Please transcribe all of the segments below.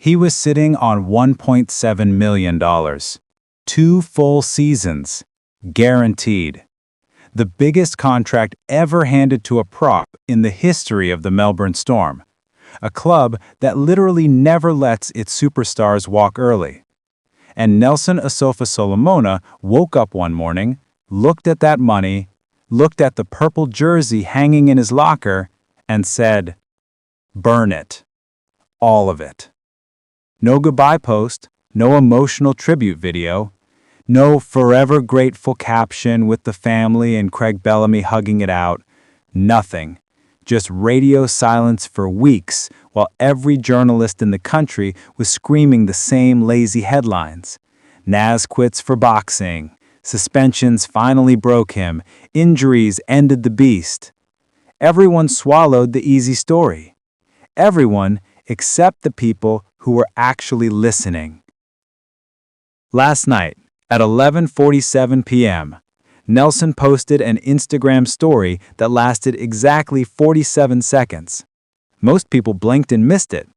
He was sitting on $1.7 million. 2 full seasons. Guaranteed. The biggest contract ever handed to a prop in the history of the Melbourne Storm. A club that literally never lets its superstars walk early. And Nelson Asofa-Solomona woke up one morning, looked at that money, looked at the purple jersey hanging in his locker, and said, "Burn it. All of it." No goodbye post, no emotional tribute video, no forever grateful caption with the family and Craig Bellamy hugging it out. Nothing. Just radio silence for weeks while every journalist in the country was screaming the same lazy headlines. Naz quits for boxing. Suspensions finally broke him. Injuries ended the beast. Everyone swallowed the easy story. Everyone except the people who were actually listening. Last night, at 11:47 p.m., Nelson posted an Instagram story that lasted exactly 47 seconds. Most people blinked and missed it.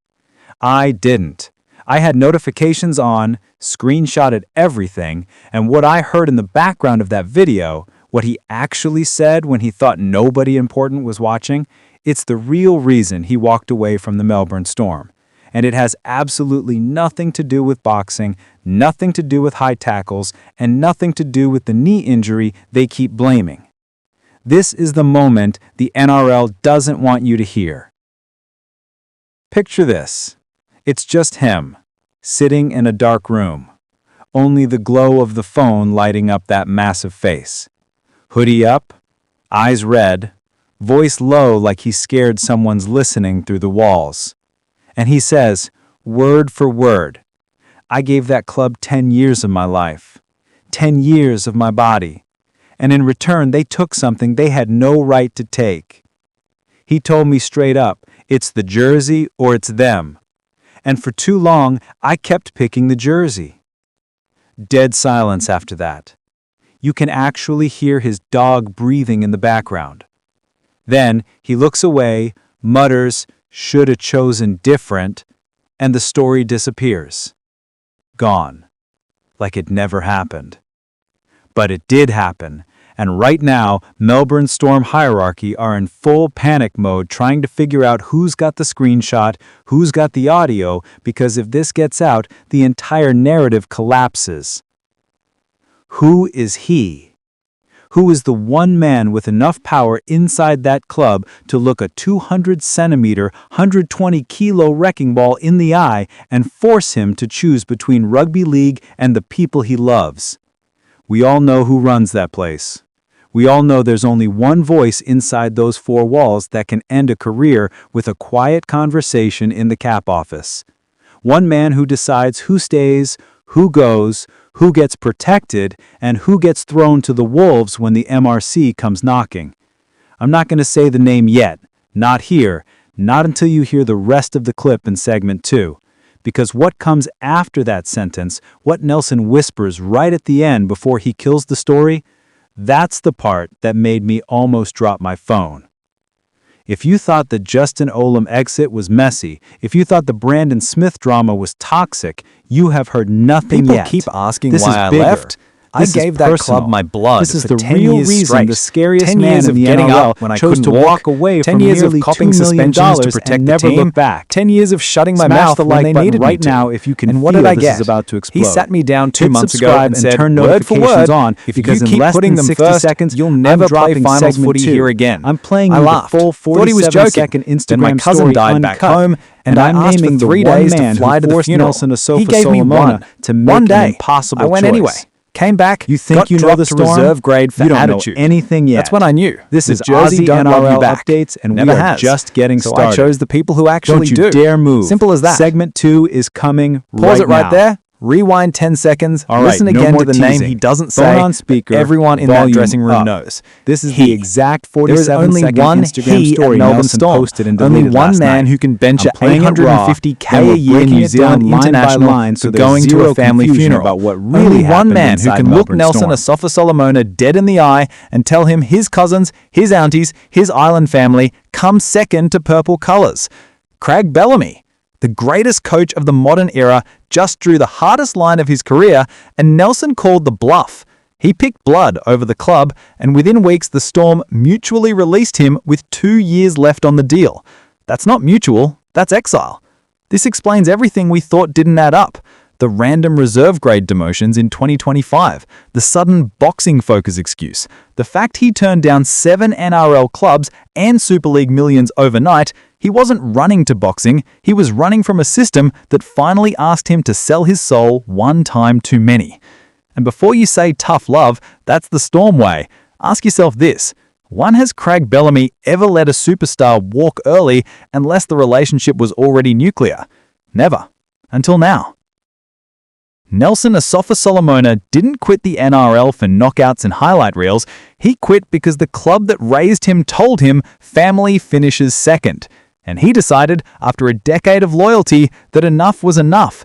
I didn't. I had notifications on, screenshotted everything, and what I heard in the background of that video, what he actually said when he thought nobody important was watching, it's the real reason he walked away from the Melbourne Storm. And it has absolutely nothing to do with boxing, nothing to do with high tackles, and nothing to do with the knee injury they keep blaming. This is the moment the NRL doesn't want you to hear. Picture this. It's just him, sitting in a dark room. Only the glow of the phone lighting up that massive face. Hoodie up, eyes red, voice low like he's scared someone's listening through the walls. And he says, word for word, "I gave that club 10 years of my life, 10 years of my body, and in return they took something they had no right to take." He told me straight up, it's the jersey or it's them. And for too long, I kept picking the jersey. Dead silence after that. You can actually hear his dog breathing in the background. Then he looks away, mutters, "Shoulda chosen different," and the story disappears. Gone. Like it never happened. But it did happen, and right now, Melbourne Storm hierarchy are in full panic mode trying to figure out who's got the screenshot, who's got the audio, because if this gets out, the entire narrative collapses. Who is he? Who is the one man with enough power inside that club to look a 200-centimeter, 120-kilo wrecking ball in the eye and force him to choose between rugby league and the people he loves? We all know who runs that place. We all know there's only one voice inside those 4 walls that can end a career with a quiet conversation in the cap office. One man who decides who stays, who goes, who gets protected, and who gets thrown to the wolves when the MRC comes knocking. I'm not going to say the name yet, not here, not until you hear the rest of the clip in segment 2. Because what comes after that sentence, what Nelson whispers right at the end before he kills the story, that's the part that made me almost drop my phone. If you thought the Justin Olam exit was messy, if you thought the Brandon Smith drama was toxic, you have heard nothing yet. People keep asking This why is I bigger. left. I This is gave that personal. club my blood. This is for the 10 real years reason straight. the scariest 10 man years in of the getting NRL up when I chose couldn't to walk away 10 from years nearly of copping $2 million suspensions to protect and the never team. look back. 10 years of shutting my Smash mouth the when like they button needed right me to. now if you can and what feel did I this get? is about to explode. He sat me down 2 Hit months ago subscribe and and said, turn word for notifications word, on if because you in keep less putting than them 60 first, seconds, you'll I'm never play dropping finals segment footy 2. here again. I'm playing I you the laughed. full Thought he was joking. 47-second Instagram Then my cousin story died back uncut. home, And I I'm asked naming for the 3 one days man to fly who to the forced funeral. Nelson He gave me Asofa-Solomona to make one an day. impossible I went choice. anyway. Came back, You think got you know dropped the to Storm? reserve grade for You don't attitude. know anything yet. That's when I knew. This is The Jersey Aussie don't love you NRL back. updates, and Never we are has. just getting so started. I chose the people who actually Don't you do. dare move. Simple as that. Segment 2 is coming Pause right it right now. there. Rewind 10 seconds. All right, listen no again more to the name teasing. he doesn't Phone say. on speaker, but everyone in that volume dressing room up. knows. This is He. the exact There is only 47-second one Instagram he story at Melbourne Nelson Storm. posted and Only deleted one last man night. who can bench I'm at playing it raw, 850k then a we're year breaking New it Zealand down line by international line so for there's going to zero a family confusion funeral. about what really only one happened man who inside can look Melbourne Nelson Storm. Asofa-Solomona dead in the eye and tell him his cousins, his aunties, his island family come second to purple colours. Craig Bellamy. The greatest coach of the modern era just drew the hardest line of his career, and Nelson called the bluff. He picked blood over the club, and within weeks the Storm mutually released him with 2 years left on the deal. That's not mutual, that's exile. This explains everything we thought didn't add up. The random reserve grade demotions in 2025, the sudden boxing focus excuse, the fact he turned down 7 NRL clubs and Super League millions overnight. He wasn't running to boxing, he was running from a system that finally asked him to sell his soul one time too many. And before you say tough love, that's the Storm way, ask yourself this. When has Craig Bellamy ever let a superstar walk early unless the relationship was already nuclear? Never. Until now. Nelson Asofa-Solomona didn't quit the NRL for knockouts and highlight reels. He quit because the club that raised him told him family finishes second. And he decided, after a decade of loyalty, that enough was enough.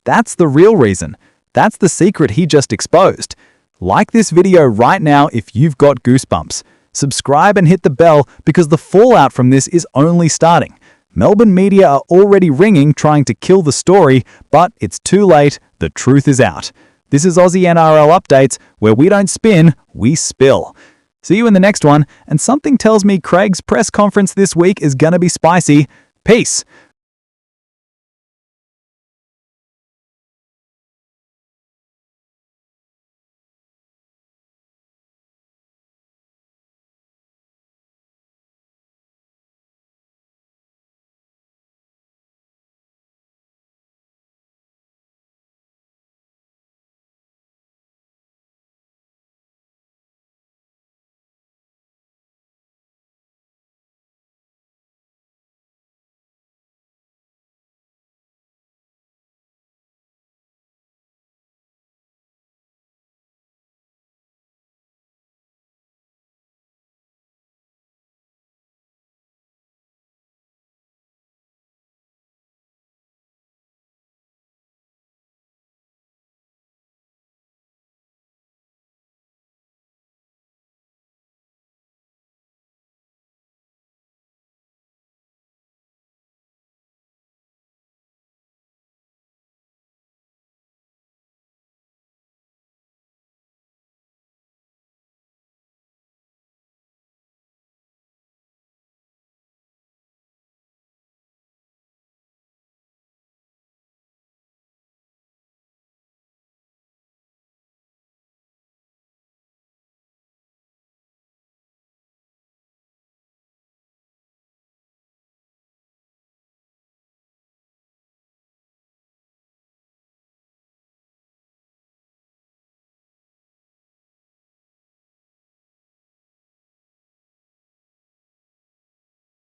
That's the real reason. That's the secret he just exposed. Like this video right now if you've got goosebumps. Subscribe and hit the bell because the fallout from this is only starting. Melbourne media are already ringing trying to kill the story, but it's too late, the truth is out. This is Aussie NRL Updates, where we don't spin, we spill. See you in the next one, and something tells me Craig's press conference this week is gonna be spicy. Peace.